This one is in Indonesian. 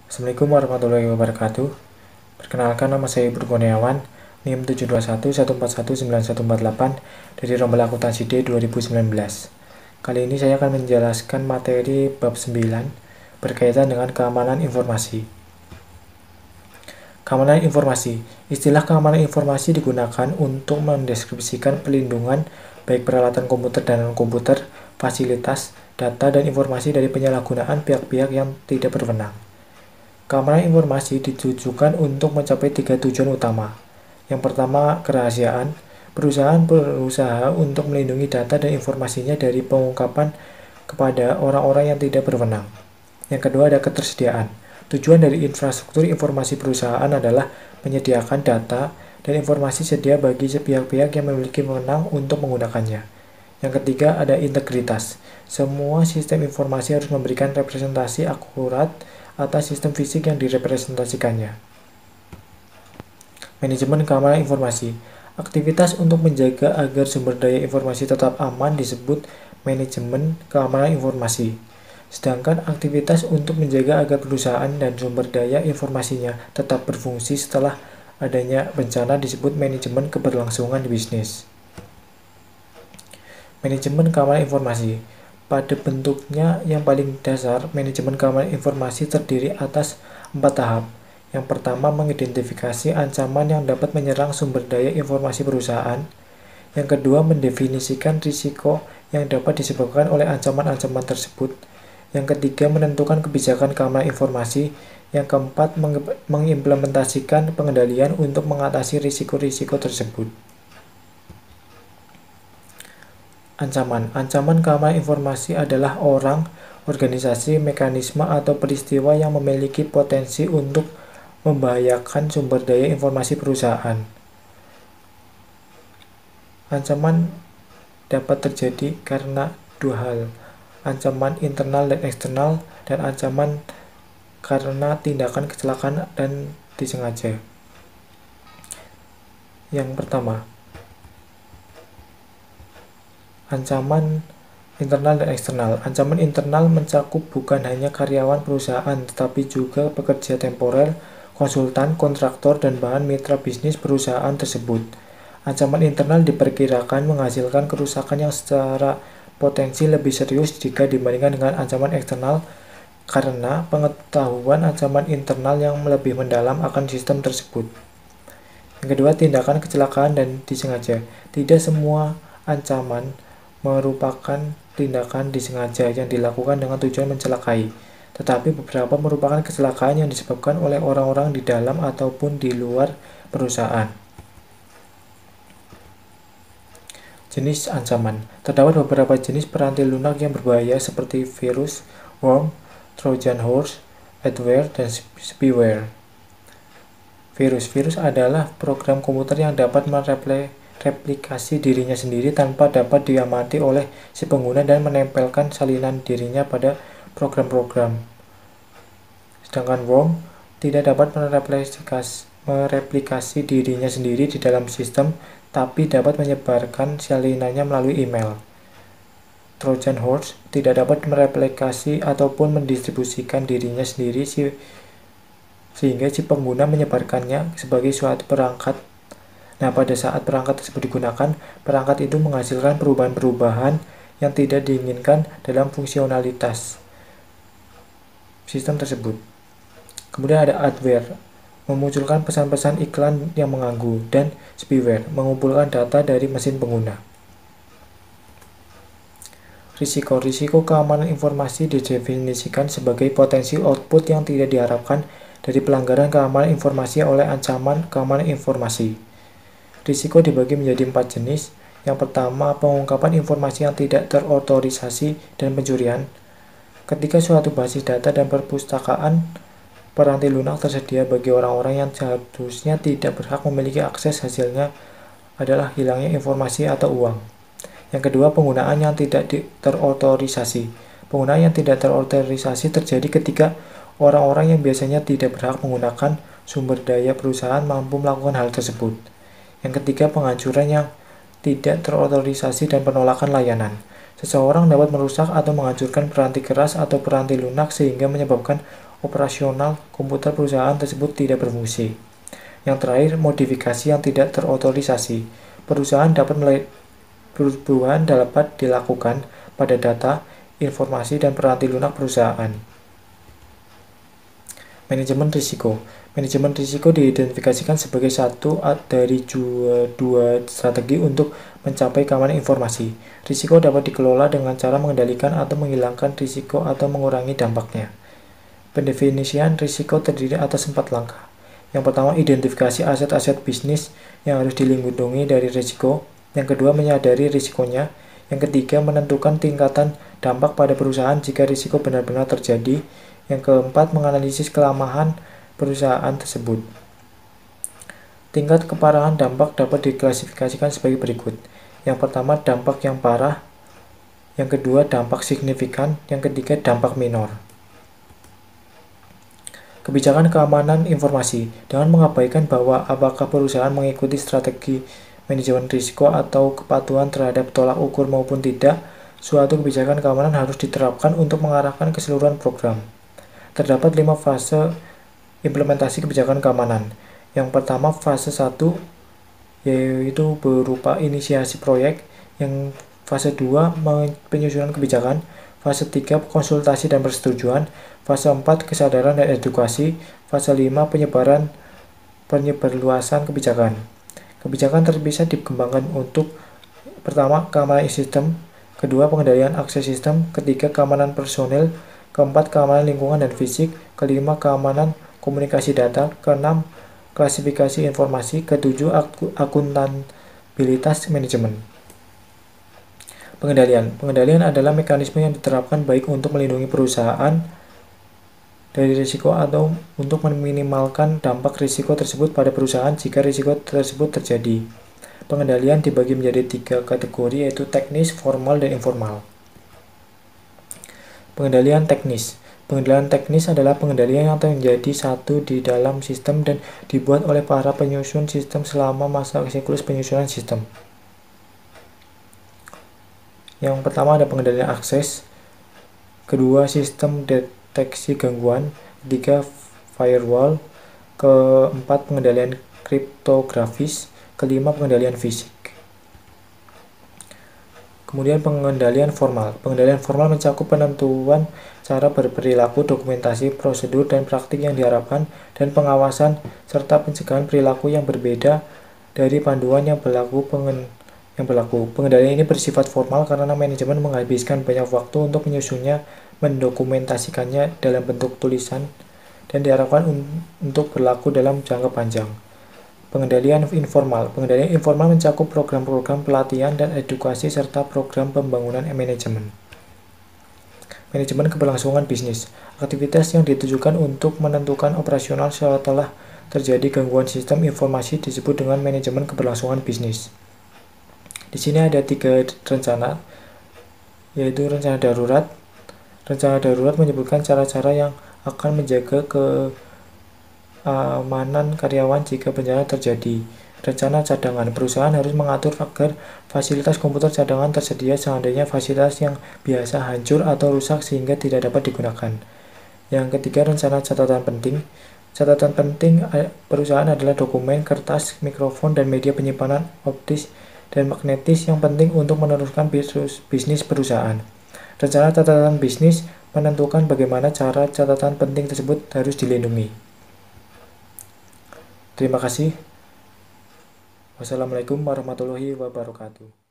Assalamualaikum warahmatullahi wabarakatuh. Perkenalkan, nama saya Ibu Kurniawan, NIM 721141948 dari Rombel Akuntansi D 2019. Kali ini saya akan menjelaskan materi bab 9 berkaitan dengan keamanan informasi. Keamanan informasi. Istilah keamanan informasi digunakan untuk mendeskripsikan pelindungan baik peralatan komputer dan non-komputer, fasilitas, data, dan informasi dari penyalahgunaan pihak-pihak yang tidak berwenang. Keamanan informasi ditujukan untuk mencapai 3 tujuan utama. Yang pertama, kerahasiaan. Perusahaan berusaha untuk melindungi data dan informasinya dari pengungkapan kepada orang-orang yang tidak berwenang. Yang kedua, ada ketersediaan. Tujuan dari infrastruktur informasi perusahaan adalah menyediakan data dan informasi sedia bagi pihak-pihak yang memiliki wewenang untuk menggunakannya. Yang ketiga, ada integritas. Semua sistem informasi harus memberikan representasi akurat atas sistem fisik yang direpresentasikannya. Manajemen keamanan informasi. Aktivitas untuk menjaga agar sumber daya informasi tetap aman disebut manajemen keamanan informasi. Sedangkan aktivitas untuk menjaga agar perusahaan dan sumber daya informasinya tetap berfungsi setelah adanya bencana disebut manajemen keberlangsungan bisnis. Manajemen keamanan informasi. Pada bentuknya yang paling dasar, manajemen keamanan informasi terdiri atas 4 tahap. Yang pertama, mengidentifikasi ancaman yang dapat menyerang sumber daya informasi perusahaan. Yang kedua, mendefinisikan risiko yang dapat disebabkan oleh ancaman-ancaman tersebut. Yang ketiga, menentukan kebijakan keamanan informasi. Yang keempat, mengimplementasikan pengendalian untuk mengatasi risiko-risiko tersebut. Ancaman keamanan informasi adalah orang, organisasi, mekanisme, atau peristiwa yang memiliki potensi untuk membahayakan sumber daya informasi perusahaan. Ancaman dapat terjadi karena dua hal, ancaman internal dan eksternal, dan ancaman karena tindakan kecelakaan dan disengaja. Yang pertama, ancaman internal dan eksternal. Ancaman internal mencakup bukan hanya karyawan perusahaan, tetapi juga pekerja temporer, konsultan, kontraktor, dan bahan mitra bisnis perusahaan tersebut. Ancaman internal diperkirakan menghasilkan kerusakan yang secara potensi lebih serius jika dibandingkan dengan ancaman eksternal karena pengetahuan ancaman internal yang lebih mendalam akan sistem tersebut. Yang kedua, tindakan kecelakaan dan disengaja. Tidak semua ancaman merupakan tindakan disengaja yang dilakukan dengan tujuan mencelakai, tetapi beberapa merupakan kecelakaan yang disebabkan oleh orang-orang di dalam ataupun di luar perusahaan. Jenis ancaman. Terdapat beberapa jenis peranti lunak yang berbahaya seperti virus, worm, Trojan horse, adware, dan spyware. Virus adalah program komputer yang dapat mereplikasi dirinya sendiri tanpa dapat diamati oleh si pengguna dan menempelkan salinan dirinya pada program-program. Sedangkan worm tidak dapat mereplikasi dirinya sendiri di dalam sistem, tapi dapat menyebarkan salinannya melalui email. Trojan horse tidak dapat mereplikasi ataupun mendistribusikan dirinya sendiri sehingga si pengguna menyebarkannya sebagai suatu perangkat. Nah, pada saat perangkat tersebut digunakan, perangkat itu menghasilkan perubahan-perubahan yang tidak diinginkan dalam fungsionalitas sistem tersebut. Kemudian ada adware, memunculkan pesan-pesan iklan yang mengganggu, dan spyware, mengumpulkan data dari mesin pengguna. Risiko keamanan informasi didefinisikan sebagai potensi output yang tidak diharapkan dari pelanggaran keamanan informasi oleh ancaman keamanan informasi. Risiko dibagi menjadi 4 jenis. Yang pertama, pengungkapan informasi yang tidak terotorisasi dan pencurian. Ketika suatu basis data dan perpustakaan peranti lunak tersedia bagi orang-orang yang seharusnya tidak berhak memiliki akses, hasilnya adalah hilangnya informasi atau uang. Yang kedua, penggunaan yang tidak terotorisasi. Penggunaan yang tidak terotorisasi terjadi ketika orang-orang yang biasanya tidak berhak menggunakan sumber daya perusahaan mampu melakukan hal tersebut. Yang ketiga, penghancuran yang tidak terotorisasi dan penolakan layanan. Seseorang dapat merusak atau menghancurkan peranti keras atau peranti lunak sehingga menyebabkan operasional komputer perusahaan tersebut tidak berfungsi. Yang terakhir, modifikasi yang tidak terotorisasi. Perubahan dapat dilakukan pada data, informasi, dan peranti lunak perusahaan. Manajemen risiko. Manajemen risiko diidentifikasikan sebagai satu dari dua strategi untuk mencapai keamanan informasi. Risiko dapat dikelola dengan cara mengendalikan atau menghilangkan risiko atau mengurangi dampaknya. Pendefinisian risiko terdiri atas 4 langkah. Yang pertama, identifikasi aset-aset bisnis yang harus dilindungi dari risiko. Yang kedua, menyadari risikonya. Yang ketiga, menentukan tingkatan dampak pada perusahaan jika risiko benar-benar terjadi. Yang keempat, menganalisis kelemahan perusahaan tersebut. Tingkat keparahan dampak dapat diklasifikasikan sebagai berikut. Yang pertama, dampak yang parah. Yang kedua, dampak signifikan. Yang ketiga, dampak minor. Kebijakan keamanan informasi. Dengan mengabaikan bahwa apakah perusahaan mengikuti strategi manajemen risiko atau kepatuhan terhadap tolak ukur maupun tidak, suatu kebijakan keamanan harus diterapkan untuk mengarahkan keseluruhan program. Terdapat 5 fase implementasi kebijakan keamanan. Yang pertama, fase 1, yaitu berupa inisiasi proyek. Yang fase 2, penyusunan kebijakan. Fase 3, konsultasi dan persetujuan. Fase 4, kesadaran dan edukasi. Fase 5, penyebarluasan kebijakan. Kebijakan terpisah dikembangkan untuk pertama, keamanan sistem, kedua, pengendalian akses sistem, ketiga, keamanan personil, keempat, keamanan lingkungan dan fisik, kelima, keamanan komunikasi data, keenam, klasifikasi informasi, ketujuh, akuntabilitas manajemen. Pengendalian adalah mekanisme yang diterapkan baik untuk melindungi perusahaan dari risiko atau untuk meminimalkan dampak risiko tersebut pada perusahaan jika risiko tersebut terjadi. Pengendalian dibagi menjadi 3 kategori, yaitu teknis, formal, dan informal. Pengendalian teknis. Pengendalian teknis adalah pengendalian yang menjadi satu di dalam sistem dan dibuat oleh para penyusun sistem selama masa siklus penyusunan sistem. Yang pertama ada pengendalian akses, kedua sistem deteksi gangguan, ketiga firewall, keempat pengendalian kriptografis, kelima pengendalian fisik. Kemudian pengendalian formal. Pengendalian formal mencakup penentuan cara berperilaku, dokumentasi, prosedur, dan praktik yang diharapkan, dan pengawasan serta pencegahan perilaku yang berbeda dari panduan yang berlaku. Pengendalian ini bersifat formal karena manajemen menghabiskan banyak waktu untuk menyusunnya, mendokumentasikannya dalam bentuk tulisan, dan diharapkan untuk berlaku dalam jangka panjang. Pengendalian informal. Pengendalian informal mencakup program-program pelatihan dan edukasi serta program pembangunan manajemen. Manajemen keberlangsungan bisnis. Aktivitas yang ditujukan untuk menentukan operasional setelah terjadi gangguan sistem informasi disebut dengan manajemen keberlangsungan bisnis. Di sini ada 3 rencana, yaitu rencana darurat. Rencana darurat menyebutkan cara-cara yang akan menjaga keamanan karyawan jika bencana terjadi. Rencana cadangan. Perusahaan harus mengatur agar fasilitas komputer cadangan tersedia seandainya fasilitas yang biasa hancur atau rusak sehingga tidak dapat digunakan. Yang ketiga, rencana catatan penting. Catatan penting perusahaan adalah dokumen, kertas, mikrofon, dan media penyimpanan optis dan magnetis yang penting untuk meneruskan bisnis perusahaan. Rencana catatan bisnis menentukan bagaimana cara catatan penting tersebut harus dilindungi. Terima kasih. Wassalamualaikum warahmatullahi wabarakatuh.